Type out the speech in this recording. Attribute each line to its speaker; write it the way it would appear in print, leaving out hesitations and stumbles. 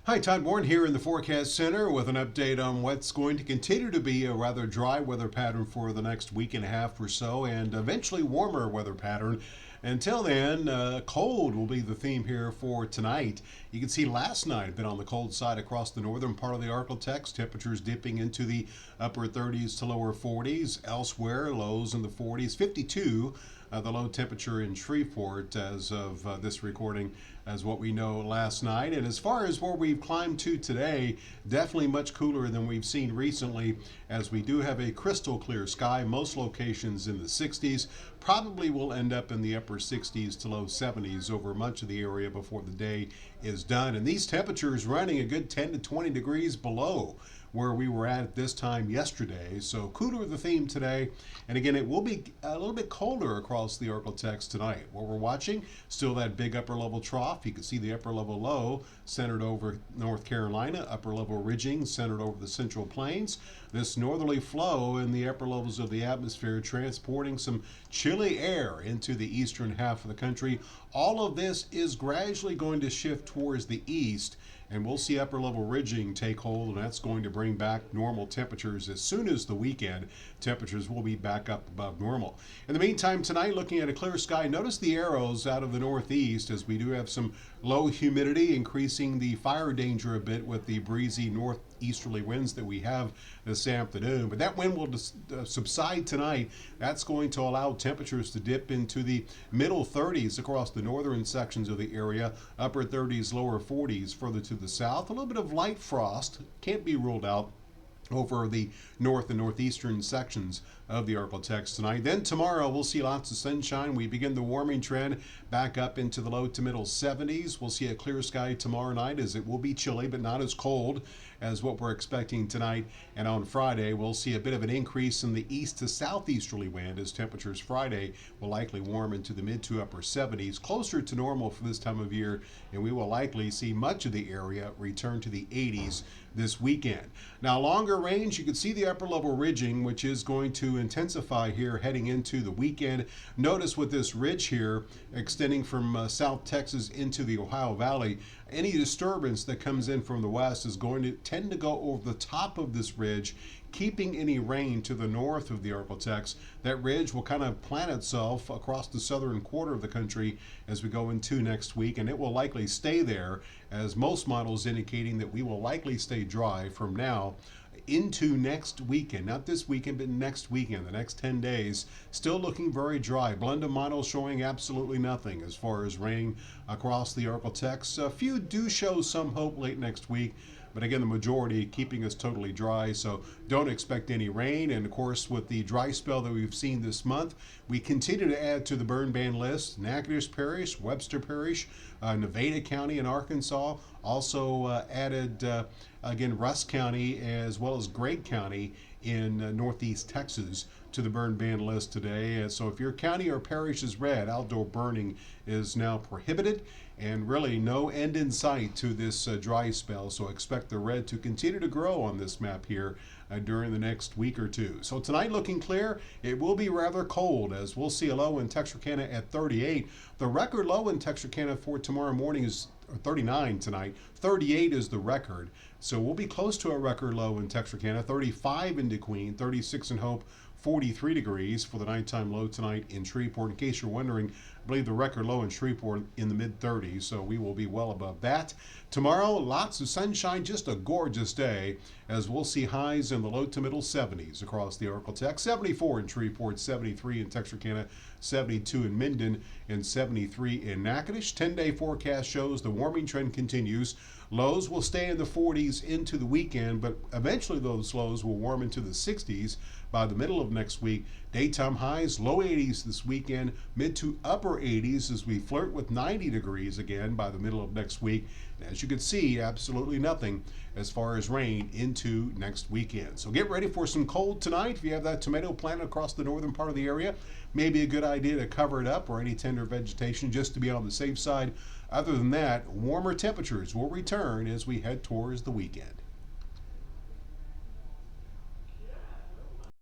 Speaker 1: Hi, Todd Warren here in the Forecast Center with an update on what's going to continue to be a rather dry weather pattern for the next week and a half or so, and eventually warmer weather pattern. Until then, cold will be the theme here for tonight. You can see last night been on the cold side across the northern part of the Arctic. Temperatures dipping into the upper 30s to lower 40s. Elsewhere, lows in the 40s, 52. The low temperature in Shreveport as of this recording as what we know last night. And as far as where we've climbed to today, definitely much cooler than we've seen recently, as we do have a crystal clear sky. Most locations in the 60s, probably will end up in the upper 60s to low 70s over much of the area before the day is done. And these temperatures running a good 10 to 20 degrees below where we were at this time yesterday. So cooler the theme today. And again, it will be a little bit colder across the Arctic tonight. What we're watching, still that big upper level trough. You can see the upper level low centered over North Carolina, upper level ridging centered over the Central Plains. This northerly flow in the upper levels of the atmosphere transporting some chilly air into the eastern half of the country. All of this is gradually going to shift towards the east, and we'll see upper level ridging take hold, and that's going to bring back normal temperatures as soon as the weekend. Temperatures will be back up above normal. In the meantime, tonight, looking at a clear sky, notice the arrows out of the northeast as we do have some low humidity, increasing the fire danger a bit with the breezy northeasterly winds that we have this afternoon. But that wind will subside tonight. That's going to allow temperatures to dip into the middle 30s across the northern sections of the area, upper 30s, lower 40s further to the south. A little bit of light frost can't be ruled out over the north and northeastern sections of the Arctic tonight. Then tomorrow we'll see lots of sunshine. We begin the warming trend back up into the low to middle 70s. We'll see a clear sky tomorrow night, as it will be chilly but not as cold as what we're expecting tonight. And on Friday we'll see a bit of an increase in the east to southeasterly wind, as temperatures Friday will likely warm into the mid to upper 70s, closer to normal for this time of year, and we will likely see much of the area return to the 80s this weekend. Now, longer range, you can see the upper level ridging, which is going to intensify here heading into the weekend. Notice with this ridge here extending from South Texas into the Ohio Valley, any disturbance that comes in from the west is going to tend to go over the top of this ridge, keeping any rain to the north of the Arctic. That ridge will kind of plant itself across the southern quarter of the country as we go into next week, and it will likely stay there, as most models indicating that we will likely stay dry from now into next weekend. Not this weekend, but next weekend, the next 10 days. Still looking very dry. Blend of models showing absolutely nothing as far as rain across the Arctic. A few do show some hope late next week, but again, the majority keeping us totally dry, so don't expect any rain. And of course, with the dry spell that we've seen this month, we continue to add to the burn ban list. Natchitoches Parish, Webster Parish, Nevada County in Arkansas, also added again Rusk County as well as Gregg County in northeast Texas to the burn ban list today. And so if your county or parish is red, outdoor burning is now prohibited, and really no end in sight to this dry spell. So expect the red to continue to grow on this map here during the next week or two. So tonight looking clear. It will be rather cold, as we'll see a low in Texarkana at 38. The record low in Texarkana for tomorrow morning is 39 tonight. 38 is the record. So we'll be close to a record low in Texarkana. 35 in DeQueen, 36 in Hope, 43 degrees for the nighttime low tonight in Shreveport. In case you're wondering, I believe the record low in Shreveport in the mid-30s, so we will be well above that. Tomorrow, lots of sunshine, just a gorgeous day, as we'll see highs in the low to middle 70s across the Arctic. 74 in Shreveport, 73 in Texarkana, 72 in Minden, and 73 in Natchitoches. 10-day forecast shows the warming trend continues. Lows will stay in the 40s into the weekend, but eventually those lows will warm into the 60s by the middle of next week. Daytime highs, low 80s this weekend, mid to upper 80s as we flirt with 90 degrees again by the middle of next week. And as you can see, absolutely nothing as far as rain into next weekend. So get ready for some cold tonight. If you have that tomato plant across the northern part of the area, maybe a good idea to cover it up, or any tender vegetation, just to be on the safe side. Other than that, warmer temperatures will return as we head towards the weekend.